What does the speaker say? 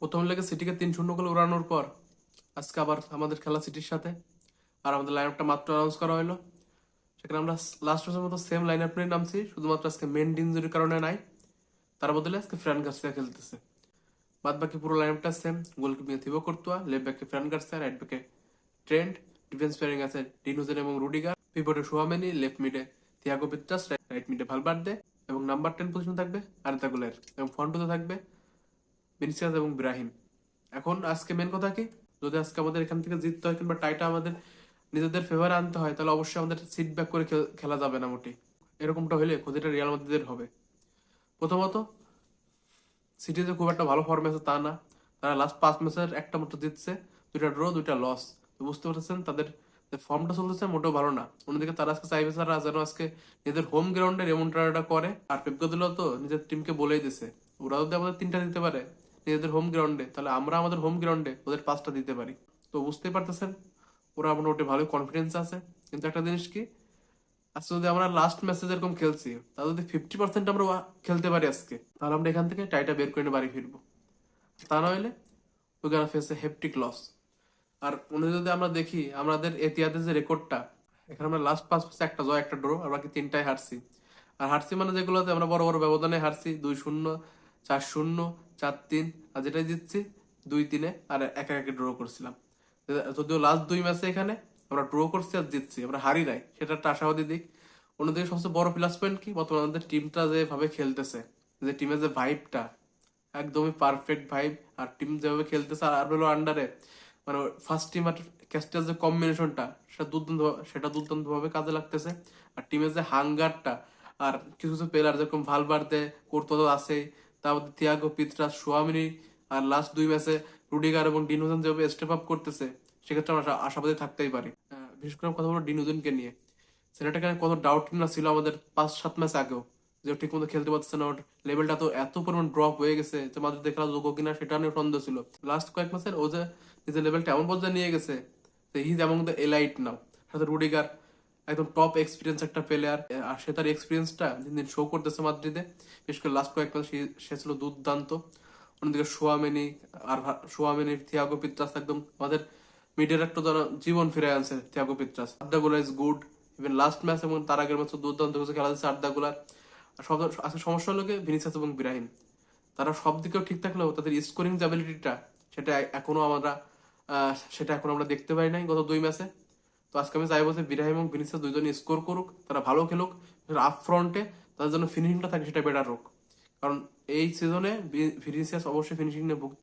প্রথম লেগে সিটিকে 3-0 গোলে উড়ানোর পর আজকে আবার আমাদের খেলা সিটির সাথে। আর আমাদের লাইন আপটা মাত্র অ্যানাউন্স করা হলো। সেখানে আমরা লাস্ট ম্যাচের মতো সেম লাইন আপ নিয়ে নামছি, শুধুমাত্র আজকে মেন্ডি ইনজুরির কারণে নাই। তার বদলে আজকে ফ্রান গার্সিয়া খেলতেছে। বাদ বাকি পুরো লাইন আপটা সেম। গোলকিপিং থিবো কর্তুয়া, লেফট ব্যাকে ফ্রান গার্সিয়া, রাইট ব্যাকে ট্রেন্ট, ডিফেন্স পেয়ারিং আছে ডিনুজেন এবং রুডিগার, পিভটে সুয়ামেনি, লেফট মিডে থিয়াগো পিত্রাস, রাইট মিডে ভালভার্দে এবং নাম্বার 10 পজিশন থাকবে আরেতা গুলের এবং ফ্রন্টে থাকবে ভিনিসিয়াস এবং ইব্রাহিম। এখন আজকে মেন কথা কি, যদি আজকে আমাদের এখান থেকে জিততে হয় কিংবা টাইটা আমাদের নিজেদের ফেভারে আনতে হয়, তাহলে অবশ্যই আমাদের সিট ব্যাক করে খেলা যাবে না মোটেই। এরকমটা হলে ক্ষতিটা রিয়াল মাদ্রিদের হবে। প্রথমত, সিটি যে খুব একটা ভালো ফর্মে আছে তা না। তারা লাস্ট 5 ম্যাচের একটা মাত্র জিতছে, 2টা ড্র 2টা লস। তো বুঝতে পারছেন তাদের ফর্মটা চলতেছে মোটেও ভালো না। অন্যদিকে তারা আজকে চাইবে তারা যেন আজকে নিজেদের হোম গ্রাউন্ডে রেমন্টারাটা করে। আর পেপ গার্দিওলা তো নিজের টিমকে বলেই দিছে, ওরা যদি আমাদের 3টা দিতে পারে নিজেদের হোম গ্রাউন্ডে, তাহলে আমরা আমাদের হোম গ্রাউন্ডে ওদের 5টা দিতে পারি। তো বুঝতেই পারতেছেন ওরা মোটামুটি ভালোই কনফিডেন্স আছে। কিন্তু একটা জিনিস কি, আজকে যদি আমরা লাস্ট ম্যাচে যেরকম খেলছি, তা যদি 50% আমরা খেলতে পারি আজকে, তাহলে আমরা এখান থেকে টাইটা বের করে নিয়ে বাড়ি ফিরবো। তা নইলে we gonna face a hefty loss. আর উনি যদি আমরা দেখি আমাদের এতিয়াদের যে রেকর্ডটা, এখানে আমরা লাস্ট 5 ম্যাচে একটা জয় একটা ড্র আর বাকি 3টাই হারছি। আর হারছি মানে যেগুলোতে আমরা বড় বড় ব্যবধানে হারছি, 2-0, 4-0, 4-3, আর যেটাই জিতছি 2-3 আর 1-1 ড্র করছিলাম। যদিও লাস্ট 2 ম্যাচে এখানে আমরা ড্র করছি আর জিতছি, আমরা হারি নাই, সেটা একটা আশাবাদী দিক। অন্যদিকে সবচেয়ে বড় প্লাস পয়েন্ট কি, বর্তমানে আমাদের টিমটা যেভাবে খেলতেছে, যে টিমের যে ভাইবটা একদমই পারফেক্ট ভাইব। আর টিম যেভাবে খেলতেছে আর হলো আন্ডারে, মানে ফার্স্ট টিম আর ক্যাস্টের যে কম্বিনেশনটা, সেটা দুর্দান্ত ভাবে কাজে লাগতেছে। আর টিমের যে হাঙ্গারটা, আর কিছু কিছু প্লেয়ার যেরকম ভালভার্দে, কোর্তোয়া তো আছেই, তারপর থিয়াগো পিত্রাস, সোয়ামিনি, আর লাস্ট 2 ম্যাচে রুডিগার এবং ডিনুজেন যেভাবে স্টেপ আপ করতেছে, সেক্ষেত্রে আমরা আশাবাদী থাকতেই পারি। বিশেষ করে কথা বলবো ডিনুজেনকে নিয়ে। ছেলেটাকে কত ডাউট না ছিল আমাদের 5-7 ম্যাচ আগেও, যে ঠিক মতো খেলতে পারছে না, ওর লেভেলটা তো এত পরিমাণ ড্রপ হয়ে গেছে যে মাদ্রিদে খেলা যোগ্য কিনা সেটা নিয়ে সন্দেহ ছিল। লাস্ট কয়েক মাসের ও যে নিজের লেভেলটা এমন পর্যায়ে নিয়ে গেছে যে he is among the elite now. সাথে রুডিগার একদম টপ এক্সপিরিয়েন্স একটা প্লেয়ার, আর সে তার এক্সপিরিয়েন্সটা দিন দিন শো করতেছে মাদ্রিদে। বিশেষ করে লাস্ট কয়েক মাস সে ছিল দুর্দান্ত। অন্যদিকে সোয়ামেনি থিয়াগো পিত্রাস একদম আমাদের মিডের একটা জীবন ফিরে আনছে। থিয়াগো পিত্রাস, আর্দা গুলা is good. Even last match এবং তার আগের ম্যাচ দুর্দান্ত কিছু খেলা দিচ্ছে আর্দা গুলার। আর সব আজকে সমস্যা হলো ভিনিসিয়াস এবং ইব্রাহিম, তারা সব দিকেও ঠিক থাকলেও তাদের স্কোরিং যে অ্যাবিলিটিটা, সেটা এখনো আমরা দেখতে পাই নাই গত 2 ম্যাচে। তো আজকে আমি চাইবো যে ইব্রাহিম এবং ভিনিসিয়াস দুইজনই স্কোর করুক, তারা ভালো খেলুক, আপ ফ্রন্টে তাদের জন্য ফিনিশিংটা থাকে সেটা বেটার হোক। কারণ এই সিজনে ভিনিসিয়াস অবশ্যই ফিনিশিং নিয়ে